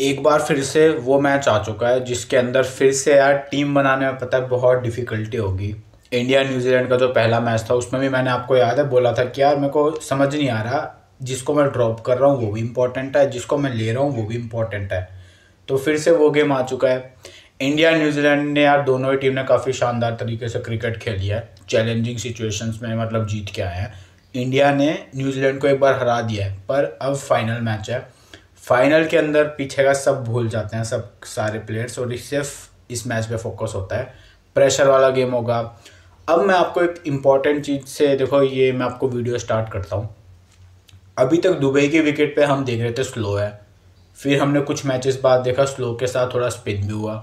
एक बार फिर से वो मैच आ चुका है जिसके अंदर फिर से यार टीम बनाने में पता है बहुत डिफिकल्टी होगी। इंडिया न्यूजीलैंड का जो पहला मैच था उसमें भी मैंने आपको याद है बोला था कि यार मेरे को समझ नहीं आ रहा, जिसको मैं ड्रॉप कर रहा हूँ वो भी इम्पोर्टेंट है, जिसको मैं ले रहा हूँ वो भी इम्पोर्टेंट है। तो फिर से वो गेम आ चुका है। इंडिया न्यूजीलैंड ने यार दोनों ही टीम ने काफ़ी शानदार तरीके से क्रिकेट खेली है, चैलेंजिंग सिचुएशंस में मतलब जीत के आए हैं। इंडिया ने न्यूजीलैंड को एक बार हरा दिया है, पर अब फाइनल मैच है। फाइनल के अंदर पीछे का सब भूल जाते हैं सब सारे प्लेयर्स, और सिर्फ इस मैच पे फोकस होता है। प्रेशर वाला गेम होगा। अब मैं आपको एक इम्पॉर्टेंट चीज़ से देखो, ये मैं आपको वीडियो स्टार्ट करता हूँ। अभी तक दुबई की विकेट पे हम देख रहे थे स्लो है, फिर हमने कुछ मैचेस बाद देखा स्लो के साथ थोड़ा स्पिन भी हुआ।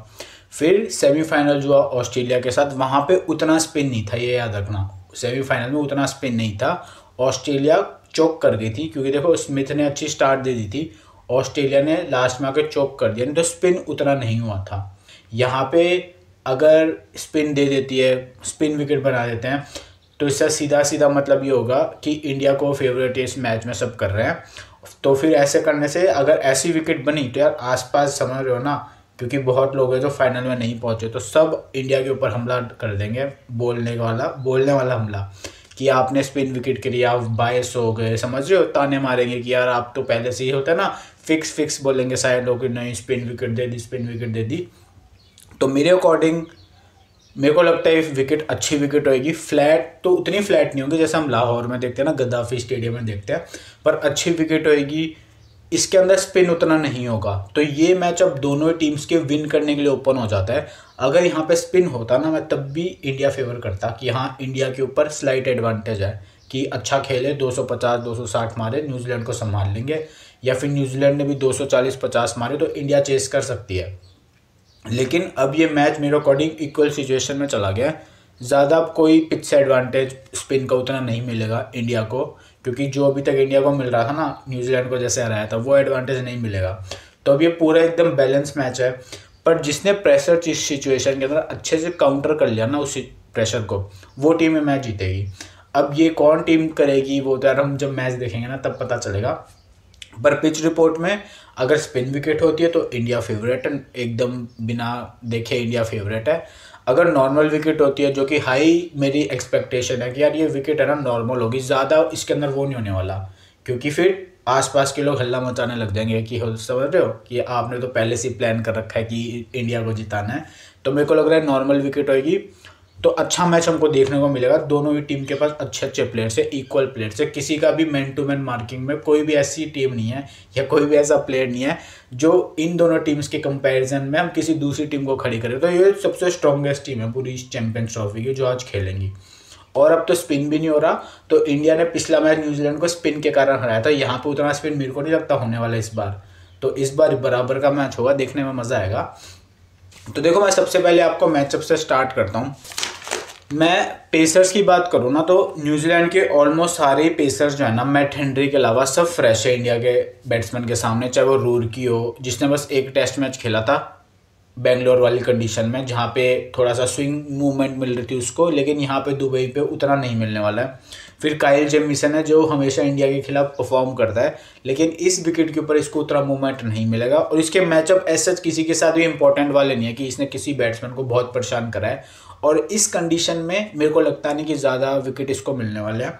फिर सेमीफाइनल जो हुआ ऑस्ट्रेलिया के साथ, वहाँ पे उतना स्पिन नहीं था, ये याद रखना। सेमीफाइनल में उतना स्पिन नहीं था। ऑस्ट्रेलिया चोक कर गई थी, क्योंकि देखो स्मिथ ने अच्छी स्टार्ट दे दी थी, ऑस्ट्रेलिया ने लास्ट में आकर चोक कर दिया, नहीं तो स्पिन उतना नहीं हुआ था। यहाँ पे अगर स्पिन दे देती है, स्पिन विकेट बना देते हैं, तो इसका सीधा सीधा मतलब ये होगा कि इंडिया को फेवरेट इस मैच में सब कर रहे हैं। तो फिर ऐसे करने से अगर ऐसी विकेट बनी तो यार आसपास समझ रहे हो ना, क्योंकि बहुत लोग हैं जो फाइनल में नहीं पहुंचे, तो सब इंडिया के ऊपर हमला कर देंगे, बोलने वाला हमला कि आपने स्पिन विकेट के लिए आप बायस हो गए, समझ रहे हो। ताने मारेंगे कि यार आप तो पहले से ही होता है ना, फिक्स बोलेंगे सारे लोग कि नहीं स्पिन विकेट दे दी, स्पिन विकेट दे दी। तो मेरे अकॉर्डिंग मेरे को लगता है विकेट अच्छी विकेट होएगी। फ्लैट तो उतनी फ्लैट नहीं होगी जैसे हम लाहौर में देखते हैं ना, गद्दाफी स्टेडियम में देखते हैं, पर अच्छी विकेट होएगी। इसके अंदर स्पिन उतना नहीं होगा, तो ये मैच अब दोनों टीम्स के विन करने के लिए ओपन हो जाता है। अगर यहाँ पे स्पिन होता ना, मैं तब भी इंडिया फेवर करता कि हाँ इंडिया के ऊपर स्लाइट एडवांटेज है कि अच्छा खेले, 250 260 मारे, न्यूजीलैंड को संभाल लेंगे, या फिर न्यूजीलैंड ने भी 240-50 मारे तो इंडिया चेस कर सकती है। लेकिन अब ये मैच मेरे अकॉर्डिंग इक्वल सिचुएशन में चला गया है। ज़्यादा कोई पिच से एडवांटेज स्पिन का उतना नहीं मिलेगा इंडिया को, क्योंकि जो अभी तक इंडिया को मिल रहा था ना, न्यूजीलैंड को जैसे हराया था, वो एडवांटेज नहीं मिलेगा। तो अब ये पूरा एकदम बैलेंस मैच है। पर जिसने प्रेशर सिचुएशन के अंदर अच्छे से काउंटर कर लिया ना उस प्रेशर को, वो टीम में मैच जीतेगी। अब ये कौन टीम करेगी वो तो यार हम जब मैच देखेंगे ना तब पता चलेगा। पर पिच रिपोर्ट में अगर स्पिन विकेट होती है तो इंडिया फेवरेट है, एकदम बिना देखे इंडिया फेवरेट है। अगर नॉर्मल विकेट होती है, जो कि हाई मेरी एक्सपेक्टेशन है कि यार ये विकेट है ना नॉर्मल होगी, ज़्यादा इसके अंदर वो नहीं होने वाला, क्योंकि फिर आसपास के लोग हल्ला मचाने लग जाएंगे कि हो समझ रहे हो कि आपने तो पहले से प्लान कर रखा है कि इंडिया को जिताना है। तो मेरे को लग रहा है नॉर्मल विकेट होगी तो अच्छा मैच हमको देखने को मिलेगा। दोनों ही टीम के पास अच्छे अच्छे प्लेयर्स है, इक्वल प्लेयर्स है, किसी का भी मैन टू मैन मार्किंग में कोई भी ऐसी टीम नहीं है या कोई भी ऐसा प्लेयर नहीं है जो इन दोनों टीम्स के कंपैरिजन में हम किसी दूसरी टीम को खड़ी करें। तो ये सबसे स्ट्रॉन्गेस्ट टीम है पूरी चैंपियंस ट्रॉफी की जो आज खेलेंगी। और अब तो स्पिन भी नहीं हो रहा, तो इंडिया ने पिछला मैच न्यूजीलैंड को स्पिन के कारण हराया था, यहाँ पर उतना स्पिन मेरे को नहीं लगता होने वाला इस बार। तो इस बार बराबर का मैच होगा, देखने में मज़ा आएगा। तो देखो मैं सबसे पहले आपको मैचअप से स्टार्ट करता हूँ। मैं पेसर्स की बात करूँ ना, तो न्यूजीलैंड के ऑलमोस्ट सारे ही पेसर्स जो है ना, मैट हेनरी के अलावा सब फ्रेश है इंडिया के बैट्समैन के सामने। चाहे वो रूरकी हो जिसने बस एक टेस्ट मैच खेला था बेंगलोर वाली कंडीशन में, जहाँ पे थोड़ा सा स्विंग मूवमेंट मिल रही थी उसको, लेकिन यहाँ पे दुबई पे उतना नहीं मिलने वाला है। फिर काइल जेमिसन है जो हमेशा इंडिया के खिलाफ परफॉर्म करता है, लेकिन इस विकेट के ऊपर इसको उतना मूवमेंट नहीं मिलेगा। और इसके मैचअप ऐसे किसी के साथ भी इंपॉर्टेंट वाले नहीं है कि इसने किसी बैट्समैन को बहुत परेशान करा है, और इस कंडीशन में मेरे को लगता नहीं कि ज़्यादा विकेट इसको मिलने वाले हैं।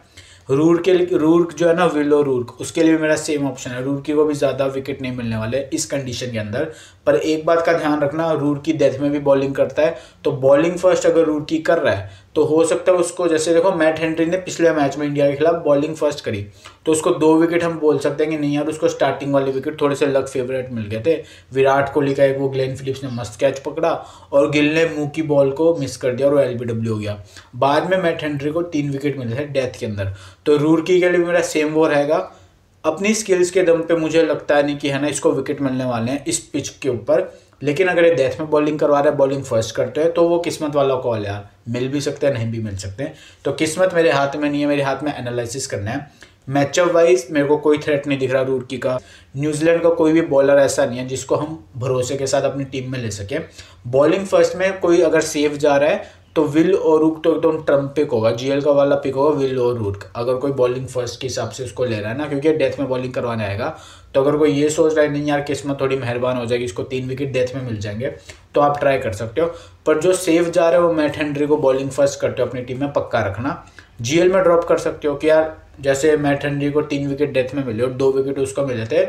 रूर्क जो है ना, विलो रूर्क, उसके लिए भी मेरा सेम ऑप्शन है। रूर्की को भी ज़्यादा विकेट नहीं मिलने वाले इस कंडीशन के अंदर। पर एक बात का ध्यान रखना, रूर्की डेथ में भी बॉलिंग करता है, तो बॉलिंग फर्स्ट अगर रूर्की कर रहा है तो हो सकता है उसको, जैसे देखो मैट हेनरी ने पिछले मैच में इंडिया के खिलाफ बॉलिंग फर्स्ट करी, तो उसको 2 विकेट हम बोल सकते हैं कि नहीं यार उसको स्टार्टिंग वाले विकेट थोड़े से लक फेवरेट मिल गए थे। विराट कोहली का एक वो ग्लेन फिलिप्स ने मस्त कैच पकड़ा और गिल ने मुंह की बॉल को मिस कर दिया और वो एलबीडब्ल्यू हो गया। बाद में मैट हेनरी को 3 विकेट मिले थे डेथ के अंदर। तो रूरकी के लिए मेरा सेम वो रहेगा। अपनी स्किल्स के दम पे मुझे लगता नहीं कि है ना इसको विकेट मिलने वाले हैं इस पिच के ऊपर, लेकिन अगर ये डेथ में बॉलिंग करवा रहा है, बॉलिंग फर्स्ट करते हैं, तो वो किस्मत वाला कॉल यार, मिल भी सकते हैं नहीं भी मिल सकते हैं। तो किस्मत मेरे हाथ में नहीं है, मेरे हाथ में एनालिसिस करना है। मैचअप वाइज मेरे को कोई थ्रेट नहीं दिख रहा रूरकी का। न्यूजीलैंड का कोई भी बॉलर ऐसा नहीं है जिसको हम भरोसे के साथ अपनी टीम में ले सकें। बॉलिंग फर्स्ट में कोई अगर सेफ जा रहा है तो विल ओरुक तो एकदम ट्रम्प पिक होगा, जीएल का वाला पिक होगा विल ओरुक, अगर कोई बॉलिंग फर्स्ट के हिसाब से उसको ले रहा है ना, क्योंकि डेथ में बॉलिंग करवाने आएगा। तो अगर कोई ये सोच रहा है नहीं यार किस्मत थोड़ी मेहरबान हो जाएगी, इसको 3 विकेट डेथ में मिल जाएंगे, तो आप ट्राई कर सकते हो। पर जो सेफ जा रहे हो वो मैट हेनरी को बॉलिंग फर्स्ट करते हो अपनी टीम में, पक्का रखना। जीएल में ड्रॉप कर सकते हो कि यार जैसे मैट हेनरी को 3 विकेट डेथ में मिले और 2 विकेट उसको मिले थे,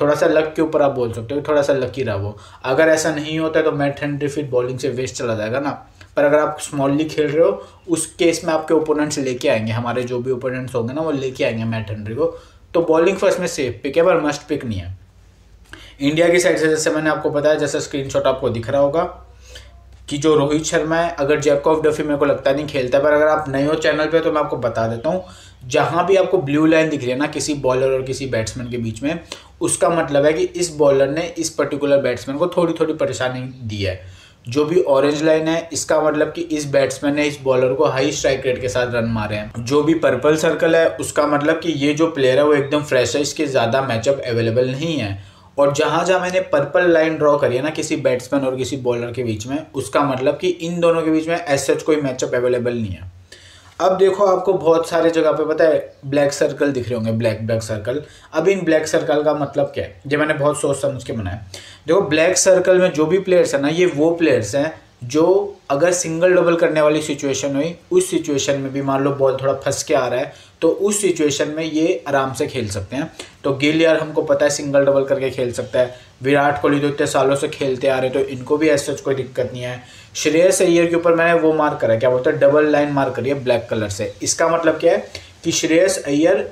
थोड़ा सा लक के ऊपर आप बोल सकते हो, थोड़ा सा लकी रहा वो। अगर ऐसा नहीं होता है तो मैट हेनरी फिर बॉलिंग से वेस्ट चला जाएगा ना। पर अगर आप स्मॉलली खेल रहे हो उस केस में आपके ओपोनेंट्स लेके आएंगे, हमारे जो भी ओपोनेंट्स होंगे ना वो लेके आएंगे मैट हेनरी को, तो बॉलिंग फर्स्ट में सेफ पिक है पर मस्ट पिक नहीं है। इंडिया की साइड से जैसे मैंने आपको बताया, जैसे स्क्रीनशॉट आपको दिख रहा होगा कि जो रोहित शर्मा है, अगर जैकब डफी मेरे को लगता नहीं खेलता है, पर अगर आप नए हो चैनल पे तो मैं आपको बता देता हूँ, जहां भी आपको ब्लू लाइन दिख रही है ना किसी बॉलर और किसी बैट्समैन के बीच में, उसका मतलब है कि इस बॉलर ने इस पर्टिकुलर बैट्समैन को थोड़ी थोड़ी परेशानी दी है। जो भी ऑरेंज लाइन है इसका मतलब कि इस बैट्समैन ने इस बॉलर को हाई स्ट्राइक रेट के साथ रन मारे हैं। जो भी पर्पल सर्कल है उसका मतलब कि ये जो प्लेयर है वो एकदम फ्रेश है, इसके ज़्यादा मैचअप अवेलेबल नहीं है। और जहां जहां मैंने पर्पल लाइन ड्रॉ करी है ना किसी बैट्समैन और किसी बॉलर के बीच में, उसका मतलब कि इन दोनों के बीच में एज सच कोई मैचअप अवेलेबल नहीं है। अब देखो आपको बहुत सारे जगह पे पता है ब्लैक सर्कल दिख रहे होंगे, ब्लैक ब्लैक सर्कल। अब इन ब्लैक सर्कल का मतलब क्या है, जो मैंने बहुत सोच समझ के बनाया। देखो ब्लैक सर्कल में जो भी प्लेयर्स है ना, ये वो प्लेयर्स हैं जो अगर सिंगल डबल करने वाली सिचुएशन हुई, उस सिचुएशन में भी मान लो बॉल थोड़ा फंस के आ रहा है, तो उस सिचुएशन में ये आराम से खेल सकते हैं। तो गिल यार हमको पता है सिंगल डबल करके खेल सकता है, विराट कोहली तो इतने सालों से खेलते आ रहे तो इनको भी ऐसा कोई दिक्कत नहीं है। श्रेयस अय्यर के ऊपर मैंने वो मार्क करा, क्या बोलते हैं, डबल लाइन मार्क करी है ब्लैक कलर से। इसका मतलब क्या है कि श्रेयस अय्यर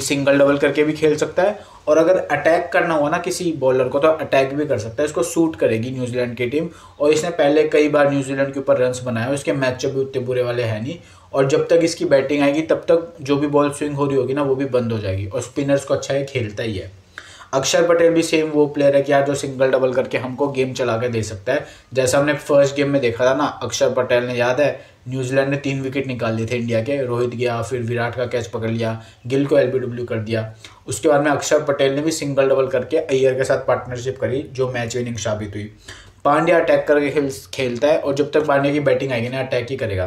सिंगल डबल करके भी खेल सकता है, और अगर अटैक करना हुआ ना किसी बॉलर को तो अटैक भी कर सकता है। इसको सूट करेगी न्यूजीलैंड की टीम, और इसने पहले कई बार न्यूजीलैंड के ऊपर रन्स बनाए, इसके मैचअप भी उतने बुरे वाले हैं नहीं। और जब तक इसकी बैटिंग आएगी तब तक जो भी बॉल स्विंग हो रही होगी ना वो भी बंद हो जाएगी, और स्पिनर्स को अच्छा है खेलता ही है। अक्षर पटेल भी सेम वो प्लेयर है कि यार जो सिंगल डबल करके हमको गेम चला के दे सकता है। जैसा हमने फर्स्ट गेम में देखा था ना, अक्षर पटेल ने, याद है, न्यूजीलैंड ने 3 विकेट निकाल दिए थे इंडिया के, रोहित गया फिर विराट का कैच पकड़ लिया, गिल को एलबीडब्ल्यू कर दिया। उसके बाद में अक्षर पटेल ने भी सिंगल डबल करके अय्यर के साथ पार्टनरशिप करी जो मैच विनिंग साबित हुई। पांड्या अटैक करके खेलता है, और जब तक पांड्या की बैटिंग आएगी ना अटैक ही करेगा।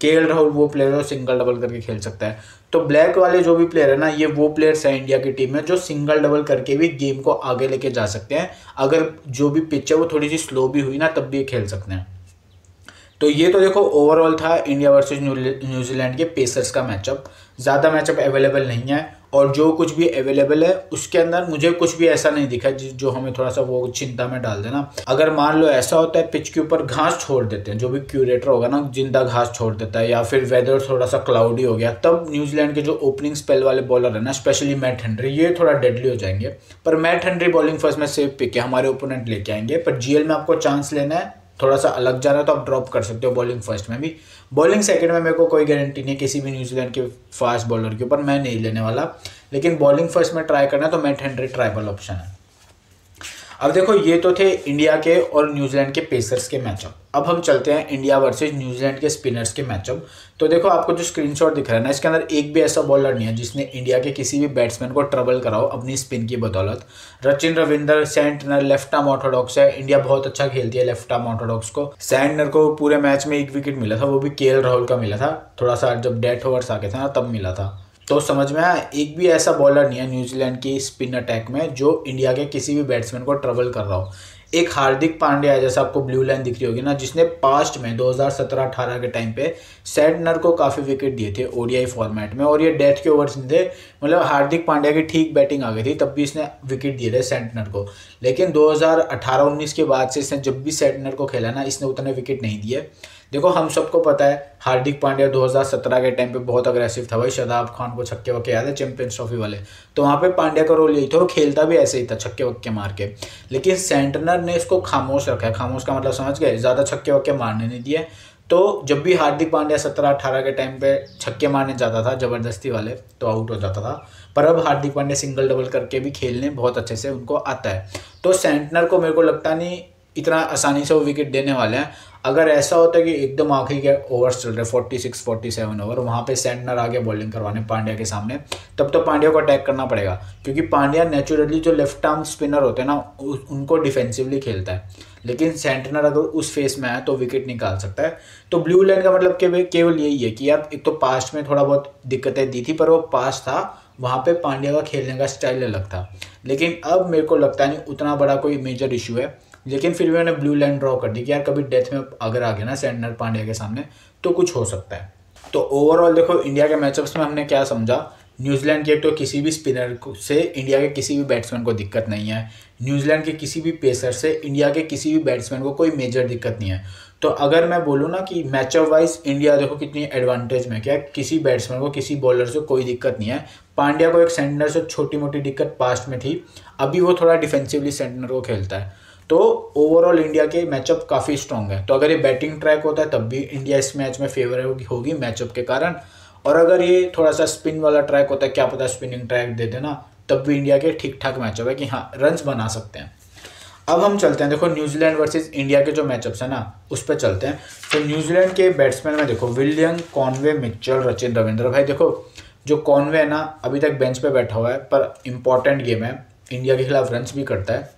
केएल राहुल वो प्लेयर है सिंगल डबल करके खेल सकता है। तो ब्लैक वाले जो भी प्लेयर है ना, ये वो प्लेयर्स हैं इंडिया की टीम में जो सिंगल डबल करके भी गेम को आगे लेके जा सकते हैं। अगर जो भी पिच है वो थोड़ी सी स्लो भी हुई ना तब भी ये खेल सकते हैं। तो ये तो देखो ओवरऑल था इंडिया वर्सेस न्यूजीलैंड के पेसर्स का मैचअप। ज़्यादा मैचअप अवेलेबल नहीं है, और जो कुछ भी अवेलेबल है उसके अंदर मुझे कुछ भी ऐसा नहीं दिखा जो हमें थोड़ा सा वो चिंता में डाल देना। अगर मान लो ऐसा होता है पिच के ऊपर घास छोड़ देते हैं, जो भी क्यूरेटर होगा ना जिंदा घास छोड़ देता है, या फिर वेदर थोड़ा सा क्लाउडी हो गया, तब न्यूजीलैंड के जो ओपनिंग स्पेल वाले बॉलर है ना, स्पेशली मैट हेनरी, ये थोड़ा डेडली हो जाएंगे। पर मैट हेनरी बॉलिंग फर्स्ट में सेफ पिक है, हमारे ओपोनेंट लेके आएंगे। पर जीएल में आपको चांस लेना है, थोड़ा सा अलग जा रहा है तो आप ड्रॉप कर सकते हो बॉलिंग फर्स्ट में भी। बॉलिंग सेकंड में मेरे को कोई गारंटी नहीं है किसी भी न्यूजीलैंड के फास्ट बॉलर के ऊपर, मैं नहीं लेने वाला। लेकिन बॉलिंग फर्स्ट में ट्राई करना तो मैट हेनरी ट्राइबल ऑप्शन है। अब देखो ये तो थे इंडिया के और न्यूजीलैंड के पेसर्स के मैचअप। अब हम चलते हैं इंडिया वर्सेस न्यूजीलैंड के स्पिनर्स के मैचअप। तो देखो आपको जो स्क्रीनशॉट दिख रहा है ना, इसके अंदर एक भी ऐसा बॉलर नहीं है जिसने इंडिया के किसी भी बैट्समैन को ट्रबल कराओ अपनी स्पिन की बदौलत। Rachin Ravindra Santner left arm Orthodox है, इंडिया बहुत अच्छा खेलती है लेफ्ट आर्म ऑर्थोडॉक्स को। सेंटनर को पूरे मैच में 1 विकेट मिला था, वो भी केएल राहुल का मिला था, थोड़ा सा जब डेथ ओवर्स आ गए थे ना तब मिला था। तो समझ में आया, एक भी ऐसा बॉलर नहीं है न्यूजीलैंड की स्पिन अटैक में जो इंडिया के किसी भी बैट्समैन को ट्रबल कर रहा हो। एक हार्दिक पांड्या है, जैसा आपको ब्लू लाइन दिख रही होगी ना, जिसने पास्ट में 2017-18 के टाइम पे सेंटनर को काफ़ी विकेट दिए थे ओडीआई फॉर्मेट में, और ये डेथ के ओवर्स नहीं थे। मतलब हार्दिक पांड्या की ठीक बैटिंग आ गई थी तब भी इसने विकेट दिए थे सेंटनर को। लेकिन 2018-19 के बाद से इसने जब भी सेंटनर को खेला ना, इसने उतने विकेट नहीं दिए। देखो हम सबको पता है हार्दिक पांड्या 2017 के टाइम पे बहुत अग्रेसिव था भाई, शादाब खान को छक्के वक्के याद है चैंपियंस ट्रॉफी वाले, तो वहाँ पे पांड्या का रोल यही था, वो खेलता भी ऐसे ही था छक्के वक्के मार के। लेकिन सेंटनर ने इसको खामोश रखा है, खामोश का मतलब समझ गए, ज़्यादा छक्के वक्के मारने नहीं दिए। तो जब भी हार्दिक पांड्या 17-18 के टाइम पे छक्के मारने जाता था जबरदस्ती वाले तो आउट हो जाता था। पर अब हार्दिक पांड्या सिंगल डबल करके भी खेलने बहुत अच्छे से उनको आता है। तो सेंटनर को मेरे को लगता नहीं इतना आसानी से वो विकेट देने वाले हैं। अगर ऐसा होता है कि एकदम आखिरी के ओवर्स चल रहे 46 47 ओवर, वहाँ पे सेंटनर आगे बॉलिंग करवाने पांड्या के सामने, तब तो पांड्या को अटैक करना पड़ेगा, क्योंकि पांड्या नेचुरली जो लेफ्ट आर्म स्पिनर होते हैं ना उनको डिफेंसिवली खेलता है, लेकिन सेंटनर अगर उस फेस में आए तो विकेट निकाल सकता है। तो ब्लू लाइन का मतलब केवल यही है कि यार एक तो पास्ट में थोड़ा बहुत दिक्कतें दी थी, पर वो पास्ट था, वहाँ पे पांड्या का खेलने का स्टाइल अलग था, लेकिन अब मेरे को लगता नहीं उतना बड़ा कोई मेजर इशू है। लेकिन फिर भी मैंने ब्लू लाइन ड्रॉ कर दी कि यार कभी डेथ में अगर आ गया ना सेंटनर पांड्या के सामने तो कुछ हो सकता है। तो ओवरऑल देखो इंडिया के मैचअप्स में हमने क्या समझा, न्यूजीलैंड के तो किसी भी स्पिनर से इंडिया के किसी भी बैट्समैन को दिक्कत नहीं है, न्यूजीलैंड के किसी भी पेसर से इंडिया के किसी भी बैट्समैन को कोई मेजर दिक्कत नहीं है। तो अगर मैं बोलूँ ना कि मैचअप वाइज इंडिया देखो कितनी एडवांटेज में, क्या किसी बैट्समैन को किसी बॉलर से कोई दिक्कत नहीं है। पांड्या को एक सेंटनर से छोटी मोटी दिक्कत पास्ट में थी, अभी वो थोड़ा डिफेंसिवली सेंटनर को खेलता है। तो ओवरऑल इंडिया के मैचअप काफ़ी स्ट्रॉन्ग है। तो अगर ये बैटिंग ट्रैक होता है तब भी इंडिया इस मैच में फेवर होगी मैचअप के कारण, और अगर ये थोड़ा सा स्पिन वाला ट्रैक होता है, क्या पता स्पिनिंग ट्रैक दे देना, तब भी इंडिया के ठीक ठाक मैचअप है कि हाँ रन्स बना सकते हैं। अब हम चलते हैं देखो न्यूजीलैंड वर्सेस इंडिया के जो मैचअप्स है ना उस पर चलते हैं। तो न्यूजीलैंड के बैट्समैन में देखो William, Conway, Mitchell, Rachin Ravindra. भाई देखो जो कॉनवे है ना अभी तक बेंच पे बैठा हुआ है, पर इंपॉर्टेंट गेम है, इंडिया के खिलाफ रन्स भी करता है,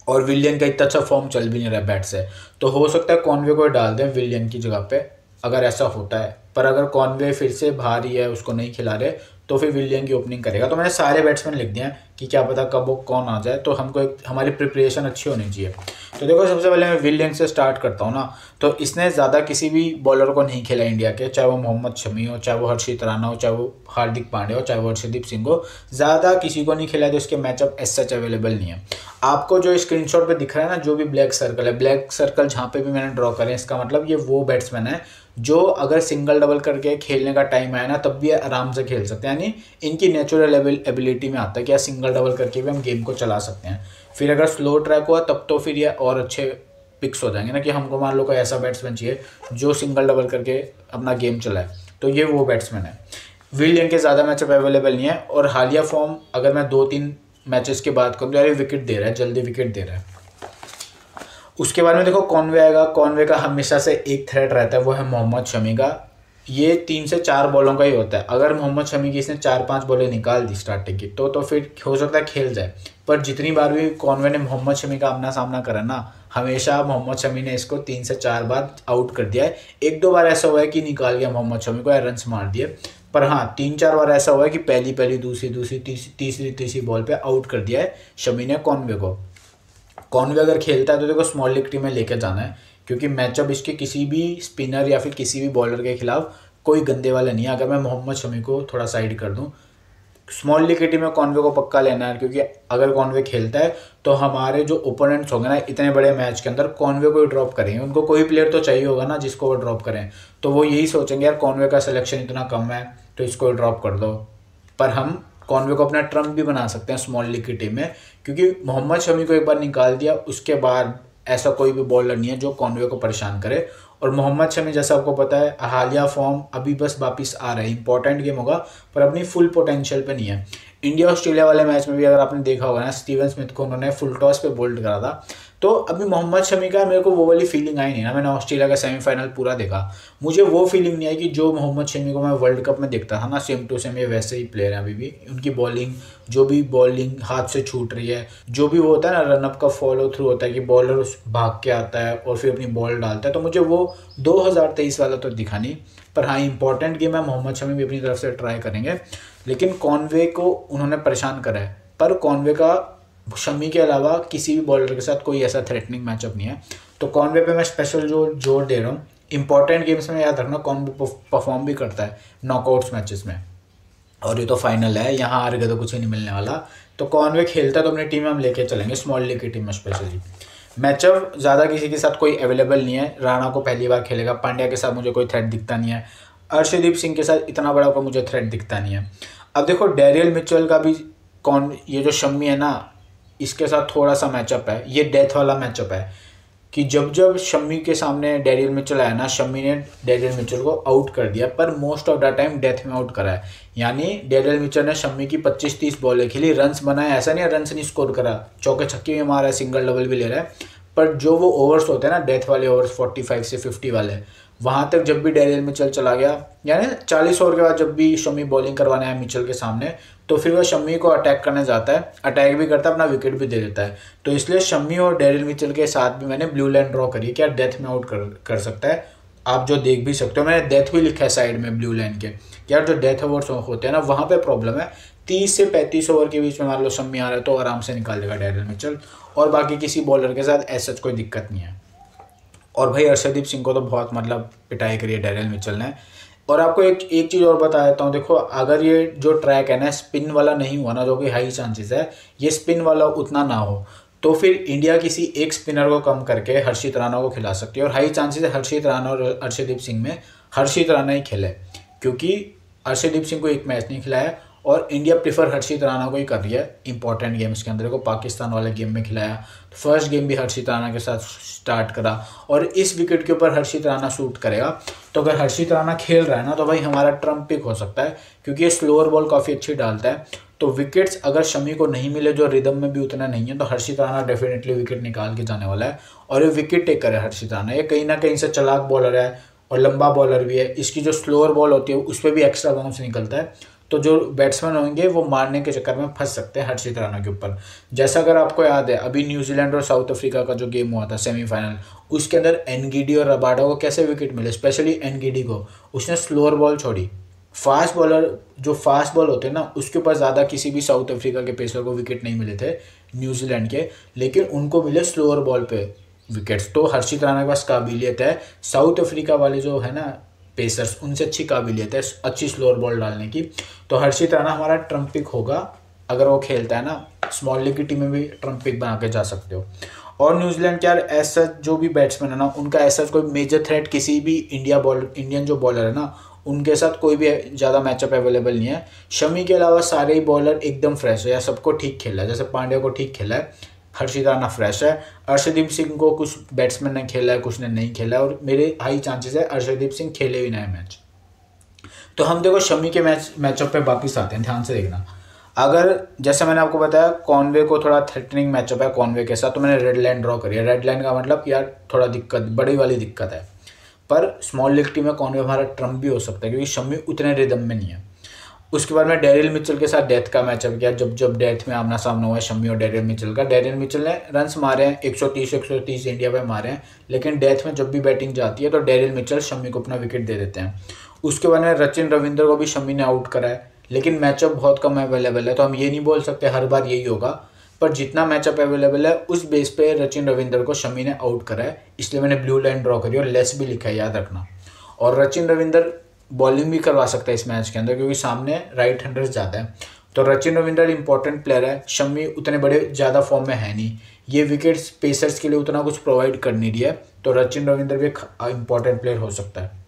और विलियन का इतना अच्छा फॉर्म चल भी नहीं रहा है बैट से, तो हो सकता है कॉनवे को डाल दें विलियन की जगह पे अगर ऐसा होता है। पर अगर कॉनवे फिर से भारी है, उसको नहीं खिला रहे, तो फिर विलियन की ओपनिंग करेगा। तो मैंने सारे बैट्समैन लिख दिए हैं कि क्या पता कब वो कौन आ जाए, तो हमको एक हमारी प्रिपरेशन अच्छी होनी चाहिए। तो देखो सबसे पहले मैं विलियन से स्टार्ट करता हूँ ना, तो इसने ज़्यादा किसी भी बॉलर को नहीं खेला इंडिया के, चाहे वो मोहम्मद शमी हो, चाहे वो हर्षित राणा हो, चाहे वो हार्दिक पांड्या हो, चाहे वो हर्षदीप सिंह हो, ज़्यादा किसी को नहीं खेला, तो इसके मैचअप एज सच अवेलेबल नहीं है। आपको जो स्क्रीनशॉट पे दिख रहा है ना, जो भी ब्लैक सर्कल है, ब्लैक सर्कल जहाँ पे भी मैंने ड्रॉ करे, इसका मतलब ये वो बैट्समैन है जो अगर सिंगल डबल करके खेलने का टाइम आया ना तब भी आराम से खेल सकते हैं, यानी इनकी नेचुरल एबिलिटी में आता है कि सिंगल डबल करके भी हम गेम को चला सकते हैं। फिर अगर स्लो ट्रैक हुआ तब तो फिर ये और अच्छे पिक्स हो जाएंगे ना, कि हमको मान लो कोई ऐसा बैट्समैन चाहिए जो सिंगल डबल करके अपना गेम चलाए, तो ये वो बैट्समैन है। विलियन के ज़्यादा मैचअप अवेलेबल नहीं है, और हालिया फॉर्म अगर मैं 2-3 मैचेस की बात करूँ तो यार विकेट दे रहा है, जल्दी विकेट दे रहा है। उसके बाद में देखो कॉनवे आएगा। कॉनवे का हमेशा से एक थ्रेट रहता है, वो है मोहम्मद शमी का। ये 3 से 4 बॉलों का ही होता है। अगर मोहम्मद शमी की इसने 4-5 बॉलें निकाल दी स्टार्टिंग की तो फिर हो सकता है खेल जाए। पर जितनी बार भी कॉनवे ने मोहम्मद शमी का अपना सामना करा ना, हमेशा मोहम्मद शमी ने इसको 3 से 4 बार आउट कर दिया है। 1-2 बार ऐसा हुआ है कि निकाल गया मोहम्मद शमी को या रन्स मार दिए, पर हाँ 3-4 बार ऐसा हुआ है कि पहली दूसरी तीसरी बॉल पे आउट कर दिया है शमी ने कॉनवे को। कॉनवे अगर खेलता है तो देखो स्मॉल लीग टीम में लेकर जाना है, क्योंकि मैचअप इसके किसी भी स्पिनर या फिर किसी भी बॉलर के खिलाफ कोई गंदे वाला नहीं है। अगर मैं मोहम्मद शमी को थोड़ा साइड कर दूं, स्मॉल लीग की टीम में कॉनवे को पक्का लेना है, क्योंकि अगर कॉनवे खेलता है तो हमारे जो ओपोनेंट्स होंगे ना इतने बड़े मैच के अंदर कॉनवे को ही ड्रॉप करेंगे। उनको कोई प्लेयर तो चाहिए होगा ना जिसको वो ड्रॉप करें, तो वो यही सोचेंगे यार कॉनवे का सिलेक्शन इतना कम है तो इसको ड्रॉप कर दो। पर हम कॉनवे को अपना ट्रम्प भी बना सकते हैं स्मॉल लीग की टीम में, क्योंकि मोहम्मद शमी को एक बार निकाल दिया उसके बाद ऐसा कोई भी बॉलर नहीं है जो कॉनवे को परेशान करे। और मोहम्मद शमी जैसा आपको पता है हालिया फॉर्म अभी बस वापस आ रहा है, इंपॉर्टेंट गेम होगा पर अपनी फुल पोटेंशियल पे नहीं है। इंडिया ऑस्ट्रेलिया वाले मैच में भी अगर आपने देखा होगा ना, स्टीवन स्मिथ को उन्होंने फुल टॉस पे बोल्ड करा था, तो अभी मोहम्मद शमी का मेरे को वो वाली फीलिंग आई नहीं ना। मैंने ऑस्ट्रेलिया का सेमीफाइनल पूरा देखा, मुझे वो फीलिंग नहीं आई कि जो मोहम्मद शमी को मैं वर्ल्ड कप में देखता था ना, सेम टू सेम ये वैसे ही प्लेयर है अभी भी। उनकी बॉलिंग, जो भी बॉलिंग हाथ से छूट रही है, जो भी वो होता है ना रनअप का फॉलो थ्रू होता है कि बॉलर भाग के आता है और फिर अपनी बॉल डालता है, तो मुझे वो 2023 वाला तो दिखा नहीं। पर हाँ इंपॉर्टेंट गेम है, मोहम्मद शमी भी अपनी तरफ से ट्राई करेंगे। लेकिन कॉनवे को उन्होंने परेशान करा है, पर कॉनवे का शमी के अलावा किसी भी बॉलर के साथ कोई ऐसा थ्रेटनिंग मैचअप नहीं है। तो कॉनवे पे मैं स्पेशल जो जोर दे रहा हूँ। इंपॉर्टेंट गेम्स में याद रखना कॉनवे परफॉर्म भी करता है नॉकआउट्स मैचेस में, और ये तो फाइनल है, यहाँ हार गए तो कुछ ही नहीं मिलने वाला। तो कॉनवे खेलता है तो अपनी टीम में हम लेके चलेंगे, स्मॉल लीग की टीम में स्पेशली। मैचअप ज़्यादा किसी के साथ कोई अवेलेबल नहीं है। राणा को पहली बार खेलेगा, पांड्या के साथ मुझे कोई थ्रेट दिखता नहीं है, अर्शदीप सिंह के साथ इतना बड़ा कोई मुझे थ्रेट दिखता नहीं है। अब देखो डेरियल मिचेल का भी ये जो शमी है ना इसके साथ थोड़ा सा मैचअप है, ये डेथ वाला मैचअप है कि जब शमी के सामने डेरियल मिचेल आया ना, शमी ने डेरियल मिचेल को आउट कर दिया, पर most of the time death में आउट करा है। यानी डेरियल मिचेल ने शमी की 25-30 बॉलें खेली, रन्स बनाए, ऐसा नहीं है रन्स नहीं स्कोर करा, चौके छक्के भी मारा है, सिंगल डबल भी ले रहा है, पर जो वो ओवर्स होते हैं ना, डेथ वाले ओवर्स 45 से 50 वाले, वहाँ तक जब भी डेरियल मिचेल चला गया, यानी 40 ओवर के बाद जब भी शमी बॉलिंग करवाने आया मिचेल के सामने, तो फिर वो शमी को अटैक करने जाता है, अटैक भी करता है, अपना विकेट भी दे देता है। तो इसलिए शमी और डेरियल मिचेल के साथ भी मैंने ब्लू लाइन ड्रॉ करी कि यार डेथ में आउट कर सकता है। आप जो देख भी सकते हो, मैंने डेथ भी लिखा है साइड में ब्लू लाइन के, यार जो डेथ ओवर्स होते हैं ना वहाँ पे प्रॉब्लम है। 30 से 35 ओवर के बीच में मान लो शमी आ रहा है तो आराम से निकाल देगा डेरियल मिचेल, और बाकी किसी बॉलर के साथ ऐसा कोई दिक्कत नहीं है। और भाई अर्शदीप सिंह को तो बहुत मतलब पिटाई करी है डेरियल मिचेल ने। और आपको एक चीज़ और बता देता हूँ, देखो अगर ये जो ट्रैक है ना स्पिन वाला नहीं हुआ ना, जो कि हाई चांसेस है ये स्पिन वाला उतना ना हो, तो फिर इंडिया किसी एक स्पिनर को कम करके हर्षित राणा को खिला सकती है। और हाई चांसेस है हर्षित राणा और अर्शदीप सिंह में हर्षित राणा ही खेले, क्योंकि अर्शदीप सिंह को एक मैच नहीं खिलाया और इंडिया प्रीफर हर्षित राणा को ही कर रही है इंपॉर्टेंट गेम्स के अंदर। को पाकिस्तान वाले गेम में खिलाया, तो फर्स्ट गेम भी हर्षित राणा के साथ स्टार्ट करा, और इस विकेट के ऊपर हर्षित राणा शूट करेगा। तो अगर हर्षित राणा खेल रहा है ना तो भाई हमारा ट्रम्प पिक हो सकता है, क्योंकि ये स्लोअर बॉल काफ़ी अच्छी डालता है। तो विकेट्स अगर शमी को नहीं मिले, जो रिदम में भी उतना नहीं है, तो हर्षित राणा डेफिनेटली विकेट निकाल के जाने वाला है। और ये विकेट टेकर है हर्षित राणा, ये कहीं ना कहीं से चालाक बॉलर है और लंबा बॉलर भी है। इसकी जो स्लोअर बॉल होती है उस पर भी एक्स्ट्रा बाउंस निकलता है, तो जो बैट्समैन होंगे वो मारने के चक्कर में फंस सकते हैं हर्षित राणा के ऊपर। जैसा अगर आपको याद है अभी न्यूजीलैंड और साउथ अफ्रीका का जो गेम हुआ था सेमीफाइनल, उसके अंदर एनगिडी और रबाडा को कैसे विकेट मिले, स्पेशली एनगिडी को, उसने स्लोअर बॉल छोड़ी। फास्ट बॉलर जो फास्ट बॉल होते हैं ना उसके ऊपर ज़्यादा किसी भी साउथ अफ्रीका के पेसर को विकेट नहीं मिले थे न्यूजीलैंड के, लेकिन उनको मिले स्लोअर बॉल पे विकेट्स। तो हर्षित राणा के पास काबिलियत है, साउथ अफ्रीका वाले जो है ना पेसर्स उनसे अच्छी काबिलियत है अच्छी स्लोअर बॉल डालने की। तो हर्षित राणा हमारा ट्रम्प पिक होगा अगर वो खेलता है ना, स्मॉल लीग की टीम में भी ट्रम्प पिक बना के जा सकते हो। और न्यूजीलैंड के यार ऐसा जो भी बैट्समैन है ना उनका ऐसा कोई मेजर थ्रेट किसी भी इंडियन जो बॉलर है ना उनके साथ कोई भी ज़्यादा मैचअप अवेलेबल नहीं है। शमी के अलावा सारे ही बॉलर एकदम फ्रेश है या सबको ठीक खेला है, जैसे पांड्या को ठीक खेला है, हर्षित राणा फ्रेश है, अर्शदीप सिंह को कुछ बैट्समैन ने खेला है कुछ ने नहीं खेला है, और मेरे हाई चांसेस है अर्शदीप सिंह खेले भी नए मैच। तो हम देखो शमी के मैचअप पे वापिस आते हैं, ध्यान से देखना। अगर जैसे मैंने आपको बताया कॉनवे को थोड़ा थ्रेटनिंग मैचअप है कॉनवे के साथ, तो मैंने रेड लाइन ड्रॉ करी है। रेड लाइन का मतलब यार थोड़ा दिक्कत, बड़ी वाली दिक्कत है, पर स्मॉल लीग टीम में कॉनवे हमारा ट्रम्प भी हो सकता है क्योंकि शमी उतने रिदम में नहीं है। उसके बाद मैं डेरियल मिचेल के साथ डेथ का मैचअप किया, जब डेथ में आमना सामना हुआ है शमी और डेरियल मिचेल का। डेरियल मिचेल ने रन्स मारे हैं 130 इंडिया पे मारे हैं, लेकिन डेथ में जब भी बैटिंग जाती है तो डेरियल मिचेल शमी को अपना विकेट दे देते हैं। उसके बाद में रचिन रविंद्र को भी शमी ने आउट करा है, लेकिन मैचअप बहुत कम अवेलेबल है, तो हम ये नहीं बोल सकते हर बार यही होगा, पर जितना मैचअप अवेलेबल है उस बेस पे रचिन रविंद्र को शमी ने आउट करा है, इसलिए मैंने ब्लू लाइन ड्रॉ करी और लेस भी लिखा है, याद रखना। और रचिन रविंद्र बॉलिंग भी करवा सकता है इस मैच के अंदर क्योंकि सामने राइट हैंडर्स ज़्यादा है। तो रचिन रविंद्र इंपॉर्टेंट प्लेयर है, शमी उतने बड़े ज़्यादा फॉर्म में है नहीं, ये विकेट्स पेसर्स के लिए उतना कुछ प्रोवाइड कर नहीं रही है, तो रचिन रविंद्र भी एक इंपॉर्टेंट प्लेयर हो सकता है।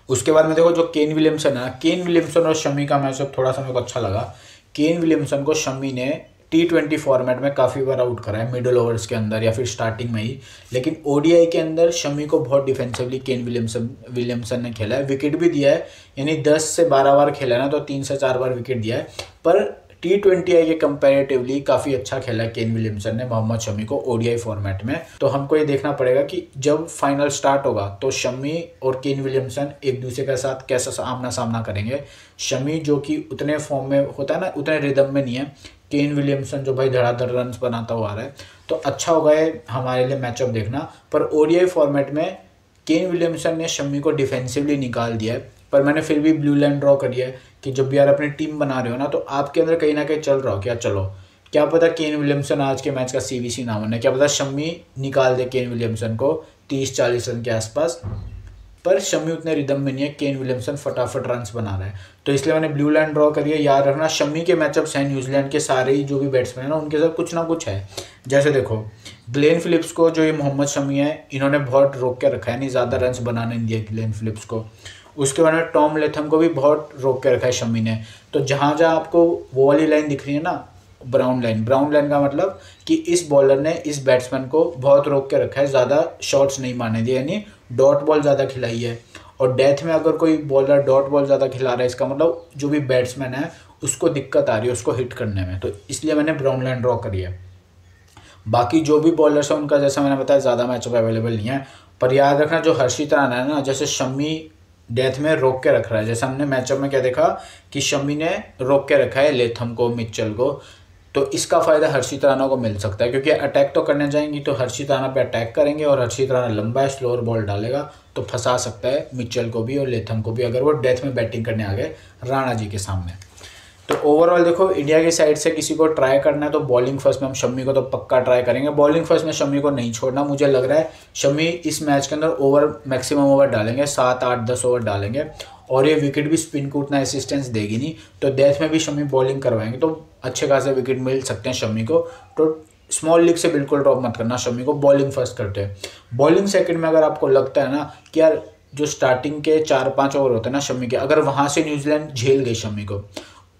उसके बाद में देखो जो केन विलियमसन है, केन विलियमसन और शमी का मैचअप थोड़ा सा मेरे को अच्छा लगा। केन विलियमसन को शमी ने T20 फॉर्मेट में काफ़ी बार आउट करा है, मिडल ओवर्स के अंदर या फिर स्टार्टिंग में ही, लेकिन ODI के अंदर शमी को बहुत डिफेंसिवली केन विलियमसन ने खेला है, विकेट भी दिया है, यानी 10 से 12 बार खेला है ना तो 3 से 4 बार विकेट दिया है, पर T20I के कंपैरेटिवली काफ़ी अच्छा खेला है केन विलियमसन ने मोहम्मद शमी को ODI फॉर्मेट में। तो हमको ये देखना पड़ेगा कि जब फाइनल स्टार्ट होगा तो शमी और केन विलियमसन एक दूसरे के साथ कैसा आमना सामना करेंगे। शमी जो कि उतने फॉर्म में होता है ना, उतने रिदम में नहीं है, केन विलियमसन जो भाई धड़ाधड़ रन्स बनाता हुआ आ रहा है, तो अच्छा होगा ये हमारे लिए मैचअप देखना। पर ODI फॉर्मेट में केन विलियमसन ने शमी को डिफेंसिवली निकाल दिया है, पर मैंने फिर भी ब्लू लाइन ड्रॉ करी है कि जब भी यार अपनी टीम बना रहे हो ना तो आपके अंदर कहीं ना कहीं चल रहा हो क्या, चलो क्या पता केन विलियमसन आज के मैच का CVC ना बने, क्या पता शमी निकाल दे केन विलियमसन को 30-40 रन के आसपास, पर शमी उतने रिदम में नहीं है, केन विलियमसन फटाफट रन्स बना रहा है, तो इसलिए मैंने ब्लू लाइन ड्रॉ करी है। याद रखना शमी के मैचअप्स हैं न्यूजीलैंड के सारे ही जो भी बैट्समैन है ना उनके साथ कुछ ना कुछ है। जैसे देखो ग्लेन फिलिप्स को, जो ये मोहम्मद शमी है, इन्होंने बहुत रोक के रखा है, नहीं ज़्यादा रन्स बनाने नहीं दिया ग्लेन फिलिप्स को। उसके बाद में टॉम लेथम को भी बहुत रोक के रखा है शमी ने। तो जहाँ जहाँ आपको वो वाली लाइन दिख रही है ना, ब्राउन लाइन का मतलब कि इस बॉलर ने इस बैट्समैन को बहुत रोक के रखा है, ज़्यादा शॉट्स नहीं मारने दिए, यानी डॉट बॉल ज़्यादा खिलाई है। और डेथ में अगर कोई बॉलर डॉट बॉल ज़्यादा खिला रहा है, इसका मतलब जो भी बैट्समैन है उसको दिक्कत आ रही है उसको हिट करने में, तो इसलिए मैंने ब्राउन लाइन ड्रॉ करी है। बाकी जो भी बॉलर्स हैं उनका जैसा मैंने बताया ज़्यादा मैचअप अवेलेबल नहीं है। पर याद रखना जो हर्षित राणा है ना, जैसे शम्मी डेथ में रोक के रख रहा है, जैसे हमने मैचअप में क्या देखा कि शम्मी ने रोक के रखा है लेथम को, मिचेल को, तो इसका फ़ायदा हर्षित राणा को मिल सकता है क्योंकि अटैक तो करने जाएंगी तो हर्षित राणा पे अटैक करेंगे और हर्षित राणा लंबा है, स्लोअर बॉल डालेगा तो फंसा सकता है मिचेल को भी और लेथम को भी अगर वो डेथ में बैटिंग करने आ गए राणा जी के सामने। तो ओवरऑल देखो इंडिया की साइड से किसी को ट्राई करना है तो बॉलिंग फर्स्ट में हम शम्मी को तो पक्का ट्राई करेंगे। बॉलिंग फर्स्ट में शम्मी को नहीं छोड़ना, मुझे लग रहा है शम्मी इस मैच के अंदर ओवर मैक्सिमम ओवर डालेंगे, 7 8 10 ओवर डालेंगे और ये विकेट भी स्पिन को उतना असिस्टेंस देगी नहीं, तो डेथ में भी शम्मी बॉलिंग करवाएंगे तो अच्छे खासे विकेट मिल सकते हैं शम्मी को। तो स्मॉल लीग से बिल्कुल ड्रॉप मत करना शम्मी को, बॉलिंग फर्स्ट करते हैं। बॉलिंग सेकंड में अगर आपको लगता है ना कि यार जो स्टार्टिंग के 4-5 ओवर होते हैं ना शम्मी के, अगर वहाँ से न्यूजीलैंड झेल गई शम्मी को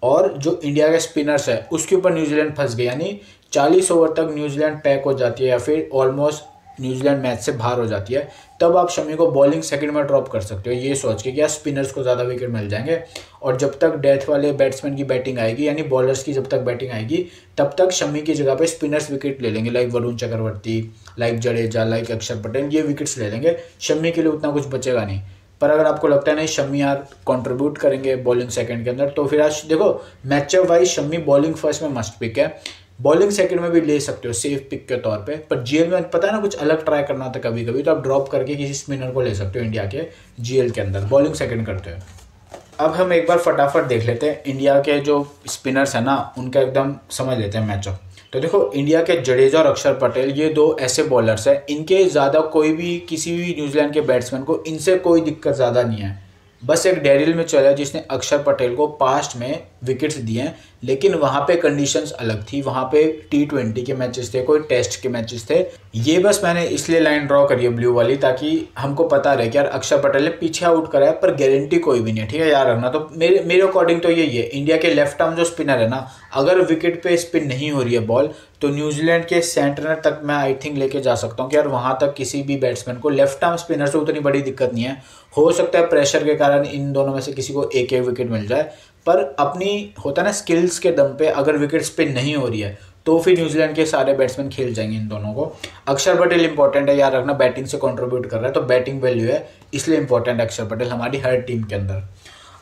और जो इंडिया के स्पिनर्स है उसके ऊपर न्यूजीलैंड फंस गई, यानी 40 ओवर तक न्यूजीलैंड पैक हो जाती है या फिर ऑलमोस्ट न्यूजीलैंड मैच से बाहर हो जाती है, तब आप शमी को बॉलिंग सेकंड में ड्रॉप कर सकते हो ये सोच के कि यार स्पिनर्स को ज़्यादा विकेट मिल जाएंगे और जब तक डेथ वाले बैट्समैन की बैटिंग आएगी यानी बॉलर्स की जब तक बैटिंग आएगी तब तक शमी की जगह पे स्पिनर्स विकेट ले लेंगे, like Varun Chakravarthy, like Jadeja, like अक्षर पटेल, ये विकेट्स ले लेंगे, शमी के लिए उतना कुछ बचेगा नहीं। पर अगर आपको लगता है नहीं शम्मी यार कंट्रीब्यूट करेंगे बॉलिंग सेकंड के अंदर, तो फिर आज देखो matchup wise Shami bowling first में मस्ट पिक है, बॉलिंग सेकंड में भी ले सकते हो सेफ पिक के तौर पे। पर जीएल में पता है ना कुछ अलग ट्राई करना होता है कभी कभी, तो आप ड्रॉप करके किसी स्पिनर को ले सकते हो इंडिया के जीएल के अंदर, बॉलिंग सेकंड करते हो। अब हम एक बार फटाफट देख लेते हैं इंडिया के जो स्पिनर्स हैं ना उनका एकदम समझ लेते हैं मैचअप। तो देखो इंडिया के जडेजा और अक्षर पटेल ये दो ऐसे बॉलर्स हैं, इनके ज़्यादा कोई भी किसी भी न्यूजीलैंड के बैट्समैन को इनसे कोई दिक्कत ज़्यादा नहीं है। बस एक डेरिल में चला जिसने अक्षर पटेल को पास्ट में विकेट्स दिए हैं, लेकिन वहाँ पे कंडीशंस अलग थी, वहाँ पे T20 के मैचेस थे, कोई टेस्ट के मैचेस थे। ये बस मैंने इसलिए लाइन ड्रॉ करी है ब्लू वाली ताकि हमको पता रहे कि यार अक्षर पटेल ने पीछे आउट करा है पर गारंटी कोई भी नहीं है, ठीक है याद रखना। तो मेरे अकॉर्डिंग तो यही है, इंडिया के लेफ्ट आर्म जो स्पिनर है ना, अगर विकेट पे स्पिन नहीं हो रही है बॉल तो न्यूजीलैंड के सेंटर तक मैं आई थिंक लेके जा सकता हूँ कि यार वहाँ तक किसी भी बैट्समैन को लेफ्ट आर्म स्पिनर से उतनी बड़ी दिक्कत नहीं है। हो सकता है प्रेशर के कारण इन दोनों में से किसी को एक एक विकेट मिल जाए, पर अपनी होता है ना स्किल्स के दम पे अगर विकेट स्पिन नहीं हो रही है तो फिर न्यूजीलैंड के सारे बैट्समैन खेल जाएंगे इन दोनों को। अक्षर पटेल इंपॉर्टेंट है याद रखना, बैटिंग से कंट्रीब्यूट कर रहा है तो बैटिंग वैल्यू है इसलिए इंपॉर्टेंट है अक्षर पटेल हमारी हर टीम के अंदर।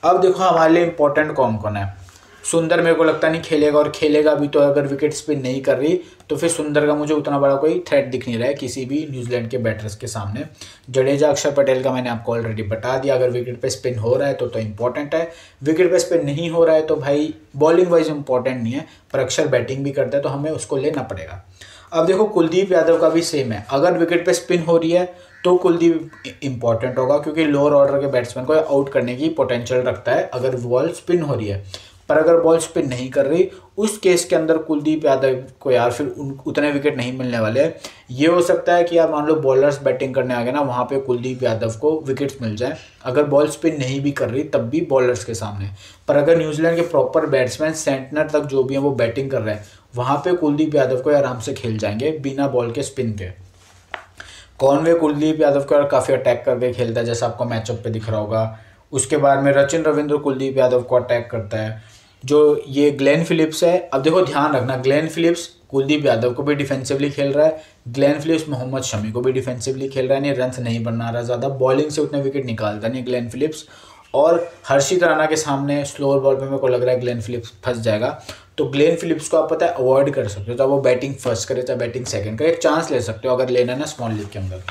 अब देखो हमारे लिए इंपॉर्टेंट कौन कौन है। सुंदर मेरे को लगता नहीं खेलेगा, और खेलेगा भी तो अगर विकेट स्पिन नहीं कर रही तो फिर सुंदर का मुझे उतना बड़ा कोई थ्रेट दिख नहीं रहा है किसी भी न्यूजीलैंड के बैटर्स के सामने। जडेजा अक्षर पटेल का मैंने आपको ऑलरेडी बता दिया, अगर विकेट पे स्पिन हो रहा है तो इंपॉर्टेंट है, विकेट पे स्पिन नहीं हो रहा है तो भाई बॉलिंग वाइज इंपॉर्टेंट नहीं है, पर अक्षर बैटिंग भी करता है तो हमें उसको लेना पड़ेगा। अब देखो कुलदीप यादव का भी सेम है, अगर विकेट पे स्पिन हो रही है तो कुलदीप इंपॉर्टेंट होगा क्योंकि लोअर ऑर्डर के बैट्समैन को आउट करने की पोटेंशियल रखता है अगर बॉल स्पिन हो रही है। पर अगर बॉल स्पिन नहीं कर रही उस केस के अंदर कुलदीप यादव को यार फिर उतने विकेट नहीं मिलने वाले हैं। ये हो सकता है कि यार मान लो बॉलर्स बैटिंग करने आ गए ना, वहाँ पे कुलदीप यादव को विकेट्स मिल जाए अगर बॉल स्पिन नहीं भी कर रही तब भी बॉलर्स के सामने। पर अगर न्यूजीलैंड के प्रॉपर बैट्समैन सेंटनर तक जो भी हैं वो बैटिंग कर रहे हैं, वहाँ पे कुलदीप यादव को आराम से खेल जाएंगे बिना बॉल के स्पिन के। कॉनवे कुलदीप यादव को काफ़ी अटैक करके खेलता है जैसा आपको मैचअप पे दिख रहा होगा। उसके बाद में रचिन रविंद्र कुलदीप यादव को अटैक करता है। जो ये ग्लेन फिलिप्स है, अब देखो ध्यान रखना ग्लेन फिलिप्स कुलदीप यादव को भी डिफेंसिवली खेल रहा है, ग्लेन फिलिप्स मोहम्मद शमी को भी डिफेंसिवली खेल रहा है, नहीं रन्स नहीं बना रहा ज़्यादा, बॉलिंग से उतने विकेट निकालता नहीं ग्लेन फिलिप्स। और हर्षित राणा के सामने स्लोअर बॉल पे मेरे को लग रहा है ग्लेन फिलिप्स फंस जाएगा, तो ग्लेन फिलिप्स को आप पता है अवॉइड कर सकते हो, चाहे वो बैटिंग फर्स्ट करे चाहे बैटिंग सेकंड करे, एक चांस ले सकते हो अगर लेना है ना स्मॉल लीग के अंदर।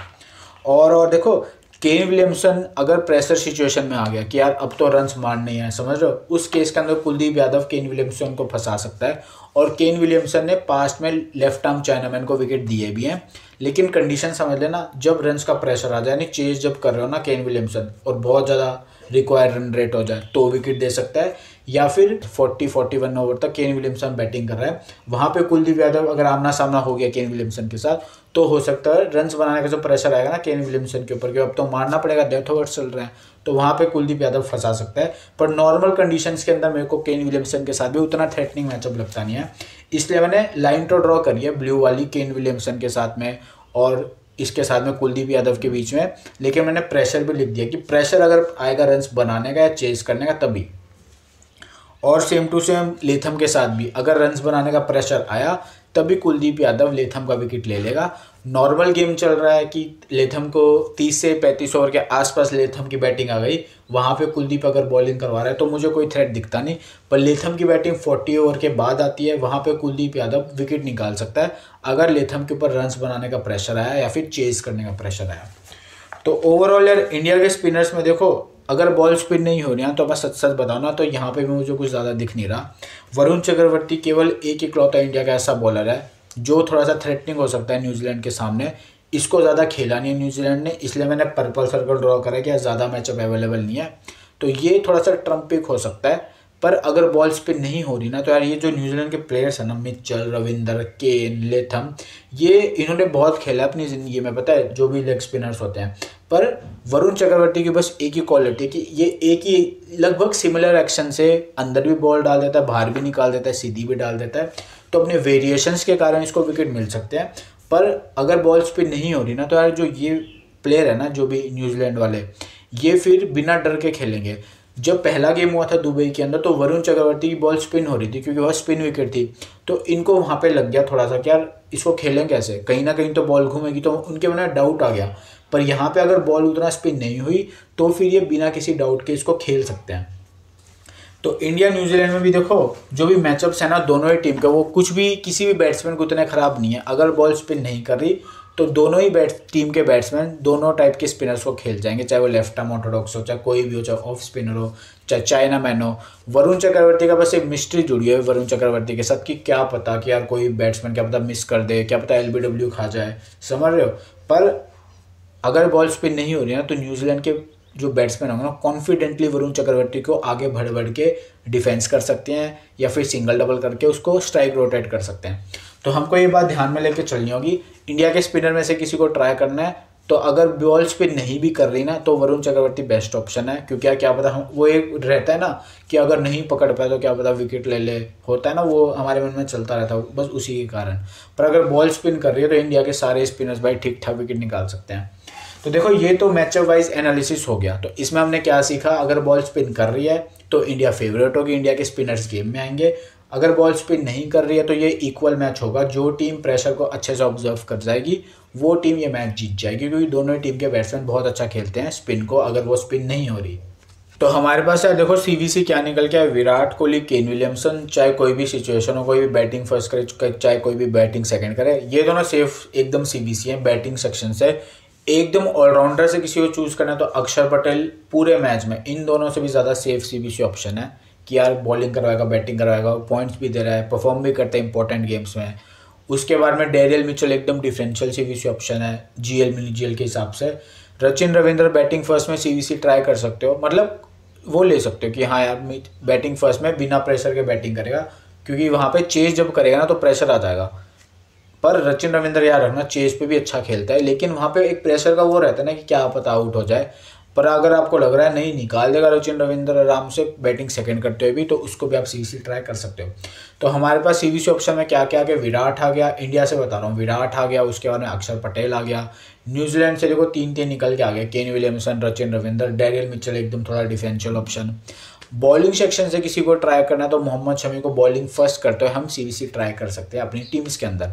और देखो केन विलियमसन अगर प्रेशर सिचुएशन में आ गया कि यार अब तो रन्स मारने हैं, समझ रहे हो, उस केस के अंदर कुलदीप यादव केन विलियमसन को फंसा सकता है। और केन विलियमसन ने पास्ट में लेफ्ट आर्म चाइनामैन को विकेट दिए भी हैं, लेकिन कंडीशन समझ लेना जब रन्स का प्रेशर आ जाए, यानी चेज जब कर रहे हो ना केन विलियमसन और बहुत ज़्यादा रिक्वायर्ड रन रेट हो जाए तो विकेट दे सकता है, या फिर 40-41 ओवर तक केन विलियमसन बैटिंग कर रहा है, वहाँ पे कुलदीप यादव अगर आमना सामना हो गया केन विलियमसन के साथ तो हो सकता है रन्स बनाने का जो प्रेशर आएगा ना केन विलियमसन के ऊपर कि अब तो मारना पड़ेगा, डेथ ओवर्स चल रहे हैं, तो वहाँ पे कुलदीप यादव फंसा सकता है। पर नॉर्मल कंडीशंस के अंदर मेरे को केन विलियमसन के साथ भी उतना थ्रेटनिंग मैचअप लगता नहीं है, इसलिए मैंने लाइन तो ड्रॉ करी है ब्लू वाली केन विलियमसन के साथ में और इसके साथ में कुलदीप यादव के बीच में, लेकिन मैंने प्रेशर भी लिख दिया कि प्रेशर अगर आएगा रन्स बनाने का या चेज करने का तभी। और सेम टू सेम लेथम के साथ भी अगर रन्स बनाने का प्रेशर आया तभी कुलदीप यादव लेथम का विकेट ले लेगा। नॉर्मल गेम चल रहा है कि लेथम को 30 से 35 ओवर के आसपास लेथम की बैटिंग आ गई, वहाँ पे कुलदीप अगर बॉलिंग करवा रहा है तो मुझे कोई थ्रेट दिखता नहीं। पर लेथम की बैटिंग 40 ओवर के बाद आती है, वहाँ पे कुलदीप यादव विकेट निकाल सकता है अगर लेथम के ऊपर रन्स बनाने का प्रेशर आया या फिर चेज करने का प्रेशर आया। तो ओवरऑल यार इंडिया के स्पिनर्स में देखो, अगर बॉल स्पिन नहीं हो रही है तो मैं सच सच बताऊँ ना, तो यहाँ पे भी मुझे कुछ ज़्यादा दिख नहीं रहा। वरुण चक्रवर्ती केवल एक इकलौता इंडिया का ऐसा बॉलर है जो थोड़ा सा थ्रेटनिंग हो सकता है न्यूजीलैंड के सामने। इसको ज़्यादा खेला नहीं है न्यूजीलैंड ने, इसलिए मैंने पर्पल सर्कल ड्रॉ करा कि ज़्यादा मैचअप अवेलेबल नहीं है, तो ये थोड़ा सा ट्रम्प पिक हो सकता है। पर अगर बॉल स्पिन नहीं हो रही ना, तो यार ये जो न्यूजीलैंड के प्लेयर्स हैं ना, मिचेल, रविंदर, केन, लेथम, ये इन्होंने बहुत खेला अपनी ज़िंदगी में, पता है, जो भी लेग स्पिनर्स होते हैं। पर वरुण चक्रवर्ती की बस एक ही क्वालिटी है कि ये एक ही लगभग सिमिलर एक्शन से अंदर भी बॉल डाल देता है, बाहर भी निकाल देता है, सीधी भी डाल देता है। तो अपने वेरिएशंस के कारण इसको विकेट मिल सकते हैं। पर अगर बॉल स्पिन नहीं हो रही ना, तो यार जो ये प्लेयर है ना, जो भी न्यूजीलैंड वाले, ये फिर बिना डर के खेलेंगे। जब पहला गेम हुआ था दुबई के अंदर, तो वरुण चक्रवर्ती की बॉल स्पिन हो रही थी क्योंकि वह स्पिन विकेट थी, तो इनको वहाँ पे लग गया थोड़ा सा कि यार इसको खेलें कैसे, कहीं ना कहीं तो बॉल घूमेगी, तो उनके मन में डाउट आ गया। पर यहाँ पे अगर बॉल उतना स्पिन नहीं हुई तो फिर ये बिना किसी डाउट के इसको खेल सकते हैं। तो इंडिया न्यूजीलैंड में भी देखो, जो भी मैचअप्स है ना दोनों ही टीम का, वो कुछ भी किसी भी बैट्समैन को उतने ख़राब नहीं है। अगर बॉल स्पिन नहीं कर रही तो दोनों ही टीम के बैट्समैन दोनों टाइप के स्पिनर्स को खेल जाएंगे, चाहे वो लेफ्ट आर्म ऑर्थोडॉक्स हो, चाहे कोई भी हो, चाहे ऑफ स्पिनर हो, चाहे चाइना मैन हो। वरुण चक्रवर्ती का बस एक मिस्ट्री जुड़ी है वरुण चक्रवर्ती के साथ कि क्या पता कि यार कोई बैट्समैन क्या पता मिस कर दे, क्या पता एलबीडब्ल्यू खा जाए, समझ रहे हो। पर अगर बॉल स्पिन नहीं हो रही है ना, तो न्यूजीलैंड के जो बैट्समैन होंगे ना, कॉन्फिडेंटली वरुण चक्रवर्ती को आगे बढ़ बढ़ के डिफेंस कर सकते हैं या फिर सिंगल डबल करके उसको स्ट्राइक रोटेट कर सकते हैं। तो हमको ये बात ध्यान में लेके चलनी होगी, इंडिया के स्पिनर में से किसी को ट्राई करना है तो अगर बॉल स्पिन नहीं भी कर रही ना, तो वरुण चक्रवर्ती बेस्ट ऑप्शन है। क्योंकि क्या पता, हम वो एक रहता है ना कि अगर नहीं पकड़ पाए तो क्या पता विकेट ले ले, होता है ना, वो हमारे मन में चलता रहता है बस उसी के कारण। पर अगर बॉल स्पिन कर रही है तो इंडिया के सारे स्पिनर्स भाई ठीक ठाक विकेट निकाल सकते हैं। तो देखो, ये तो मैचअप वाइज एनालिसिस हो गया। तो इसमें हमने क्या सीखा, अगर बॉल स्पिन कर रही है तो इंडिया फेवरेट होगी, इंडिया के स्पिनर्स गेम में आएंगे। अगर बॉल स्पिन नहीं कर रही है तो ये इक्वल मैच होगा, जो टीम प्रेशर को अच्छे से ऑब्जर्व कर जाएगी वो टीम ये मैच जीत जाएगी, क्योंकि दोनों ही टीम के बैट्समैन बहुत अच्छा खेलते हैं स्पिन को, अगर वो स्पिन नहीं हो रही। तो हमारे पास है, देखो सीवीसी क्या निकल के है, विराट कोहली, केन विलियमसन, चाहे कोई भी सिचुएशन हो, कोई भी बैटिंग फर्स्ट करे चाहे कोई भी बैटिंग सेकंड करे, ये दोनों सेफ एकदम सीवीसी है बैटिंग सेक्शन से। एकदम ऑलराउंडर से किसी को चूज करना है तो अक्षर पटेल पूरे मैच में इन दोनों से भी ज़्यादा सेफ सीवीसी ऑप्शन है कि यार बॉलिंग करवाएगा, बैटिंग करवाएगा, पॉइंट्स भी दे रहा है, परफॉर्म भी करते हैं इंपॉर्टेंट गेम्स में। उसके बाद में डेरियल मिचेल एकदम डिफरेंशियल सीवीसी ऑप्शन है जीएल मिनी जीएल के हिसाब से। सचिन रविंद्र बैटिंग फर्स्ट में सीवीसी ट्राई कर सकते हो, मतलब वो ले सकते हो कि हाँ यार बैटिंग फर्स्ट में बिना प्रेशर के बैटिंग करेगा, क्योंकि वहाँ पे चेज जब करेगा ना तो प्रेशर आ जाएगा। पर सचिन रविंद्र याद रखना चेज पे भी अच्छा खेलता है, लेकिन वहाँ पे एक प्रेशर का वो रहता है ना कि क्या पता आउट हो जाए। पर अगर आपको लग रहा है नहीं निकाल देगा सचिन रविंद्र आराम से बैटिंग सेकंड करते हुए भी, तो उसको भी आप सीवीसी ट्राई कर सकते हो। तो हमारे पास सीवीसी ऑप्शन में क्या क्या आ गया, विराट आ गया, इंडिया से बता रहा हूँ, विराट आ गया, उसके बाद में अक्षर पटेल आ गया। न्यूजीलैंड से देखो 3-3 निकल के आ गया, Kane Williamson, Sachin Ravindra, Daryl Mitchell एकदम थोड़ा डिफेंशियल ऑप्शन। बॉलिंग सेक्शन से किसी को ट्राई करना है तो मोहम्मद शमी को बॉलिंग फर्स्ट करते हुए हम सीवीसी ट्राई कर सकते हैं अपनी टीम्स के अंदर।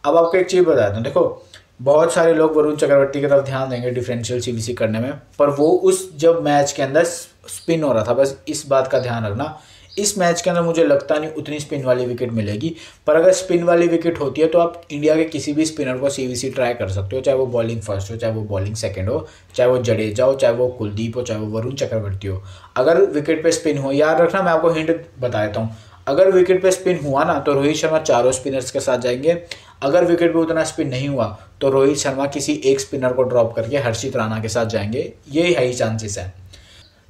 अब आपको एक चीज़ बताता हूँ, देखो बहुत सारे लोग वरुण चक्रवर्ती की तरफ ध्यान देंगे डिफरेंशियल सीवीसी करने में, पर वो उस जब मैच के अंदर स्पिन हो रहा था, बस इस बात का ध्यान रखना, इस मैच के अंदर मुझे लगता नहीं उतनी स्पिन वाली विकेट मिलेगी। पर अगर स्पिन वाली विकेट होती है तो आप इंडिया के किसी भी स्पिनर को सीवीसी ट्राई कर सकते हो, चाहे वो बॉलिंग फर्स्ट हो, चाहे वो बॉलिंग सेकंड हो, चाहे वो जडेजा हो, चाहे वो कुलदीप हो, चाहे वो वरुण चक्रवर्ती हो। अगर विकेट पे स्पिन हो, याद रखना मैं आपको हिंट बता देता हूँ, अगर विकेट पे स्पिन हुआ ना तो रोहित शर्मा चारों स्पिनर्स के साथ जाएंगे। अगर विकेट पे उतना स्पिन नहीं हुआ तो रोहित शर्मा किसी एक स्पिनर को ड्रॉप करके हर्षित राणा के साथ जाएंगे, ये हाई चांसेस है।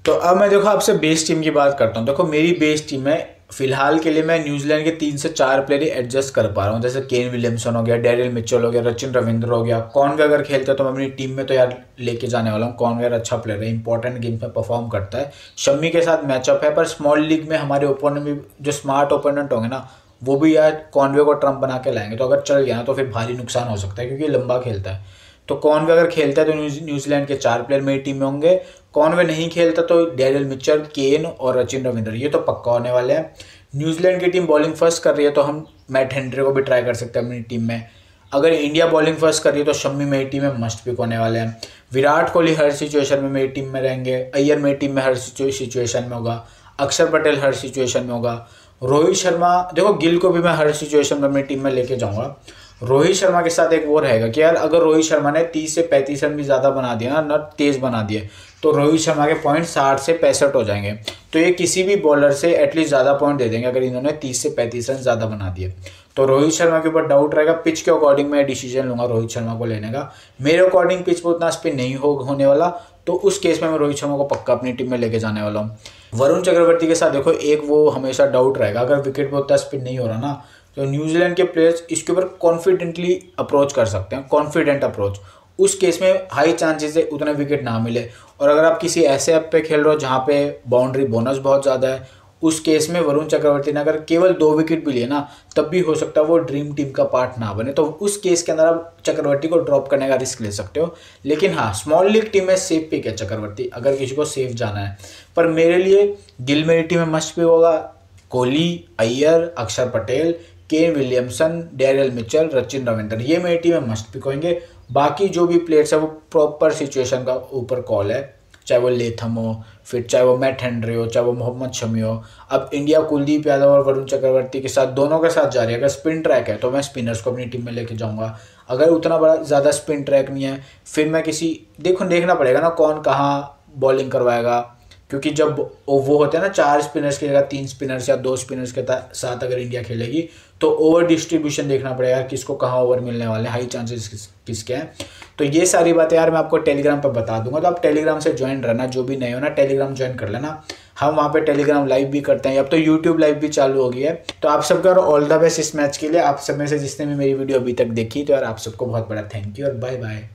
तो अब मैं देखो आपसे बेस टीम की बात करता हूँ। देखो मेरी बेस टीम में फिलहाल के लिए मैं न्यूजीलैंड के 3 से 4 प्लेयर ही एडजस्ट कर पा रहा हूँ, जैसे केन विलियमसन हो गया, डेरियल मिचेल हो गया, सचिन रविंद्र हो गया। कॉनवे अगर खेलते तो मैं अपनी टीम में तो यार लेके जाने वाला हूँ, कॉनवे अच्छा प्लेयर है, इंपॉर्टेंट गेम्स में परफॉर्म करता है। शम्मी के साथ मैचअप है, पर स्मॉल लीग में हमारे ओपोनेंट भी जो स्मार्ट ओपोनेंट होंगे ना, वो भी यार कॉनवे को ट्रम्प बना के लाएंगे, तो अगर चल गया ना तो फिर भारी नुकसान हो सकता है क्योंकि लंबा खेलता है। तो कॉनवे अगर खेलता है तो न्यूजीलैंड के 4 प्लेयर मेरी टीम में होंगे। कॉनवे नहीं खेलता तो डेरियल मिचेल, केन और सचिन रविंद्र, ये तो पक्का होने वाले हैं। न्यूजीलैंड की टीम बॉलिंग फर्स्ट कर रही है तो हम मैट हेनरी को भी ट्राई कर सकते हैं अपनी टीम में। अगर इंडिया बॉलिंग फर्स्ट कर रही है तो शम्मी मेरी टीम में मस्ट पिक होने वाले हैं। विराट कोहली हर सिचुएशन में मेरी टीम में रहेंगे। अय्यर मेरी टीम में हर सिचुएशन में होगा। अक्षर पटेल हर सिचुएशन में होगा। रोहित शर्मा, देखो गिल को भी मैं हर सिचुएशन में अपनी टीम में लेके जाऊंगा। रोहित शर्मा के साथ एक वो रहेगा कि यार अगर रोहित शर्मा ने 30 से 35 रन भी ज़्यादा बना दिया ना तेज़ बना दिए, तो रोहित शर्मा के पॉइंट 60 से 65 हो जाएंगे। तो ये किसी भी बॉलर से एटलीस्ट ज़्यादा पॉइंट दे देंगे अगर इन्होंने 30 से 35 रन ज़्यादा बना दिए। तो रोहित शर्मा के ऊपर डाउट रहेगा। पिच के अकॉर्डिंग मैं डिसीजन लूंगा रोहित शर्मा को लेने का। मेरे अकॉर्डिंग पिच पर उतना स्पिन नहीं होने वाला, तो उस केस में मैं रोहित शर्मा को पक्का अपनी टीम में लेके जाने वाला हूँ। वरुण चक्रवर्ती के साथ देखो एक वो हमेशा डाउट रहेगा, अगर विकेट पर उतना स्पिन नहीं हो रहा ना, तो न्यूजीलैंड के प्लेयर्स इसके ऊपर कॉन्फिडेंटली अप्रोच कर सकते हैं, कॉन्फिडेंट अप्रोच। उस केस में हाई चांसेस है उतने विकेट ना मिले। और अगर आप किसी ऐसे ऐप पे खेल रहे हो जहाँ पे बाउंड्री बोनस बहुत ज़्यादा है, उस केस में वरुण चक्रवर्ती ने अगर केवल 2 विकेट भी लिए ना, तब भी हो सकता है वो ड्रीम टीम का पार्ट ना बने। तो उस केस के अंदर आप चक्रवर्ती को ड्रॉप करने का रिस्क ले सकते हो। लेकिन हाँ, स्मॉल लीग टीम में सेफ पिक है चक्रवर्ती, अगर किसी को सेफ जाना है। पर मेरे लिए गिल मेरी टीम में मस्ट पिक होगा। कोहली, अय्यर, अक्षर Patel, Kane Williamson, Daryl Mitchell, Sachin Ravindra, ये मेरी टीम में मस्ट पिक होंगे। बाकी जो भी प्लेयर्स है वो प्रॉपर सिचुएशन का ऊपर कॉल है, चाहे वो लेथम हो, फिर चाहे वो मैट हेनरी हो, चाहे वो मोहम्मद शमी हो। अब इंडिया कुलदीप यादव और वरुण चक्रवर्ती के साथ, दोनों के साथ जा रही है। अगर स्पिन ट्रैक है तो मैं स्पिनर्स को अपनी टीम में लेके जाऊंगा। अगर उतना बड़ा ज़्यादा स्पिन ट्रैक नहीं है, फिर मैं देखना पड़ेगा ना कौन कहाँ बॉलिंग करवाएगा। क्योंकि जब वो होते हैं ना 4 स्पिनर्स की जगह 3 स्पिनर्स या 2 स्पिनर्स के साथ अगर इंडिया खेलेगी, तो ओवर डिस्ट्रीब्यूशन देखना पड़ेगा किसको कहाँ ओवर मिलने वाले हैं, हाई चांसेस किसके हैं। तो ये सारी बातें यार मैं आपको टेलीग्राम पर बता दूंगा, तो आप टेलीग्राम से ज्वाइन रहना। जो भी नहीं हो ना, टेलीग्राम ज्वाइन कर लेना। हम वहाँ पे टेलीग्राम लाइव भी करते हैं, अब तो यूट्यूब लाइव भी चालू हो गई है। तो आप सबका ऑल द बेस्ट इस मैच के लिए। आप सब में से जिसने भी मेरी वीडियो अभी तक देखी, तो यार आप सबको बहुत बड़ा थैंक यू और बाय बाय।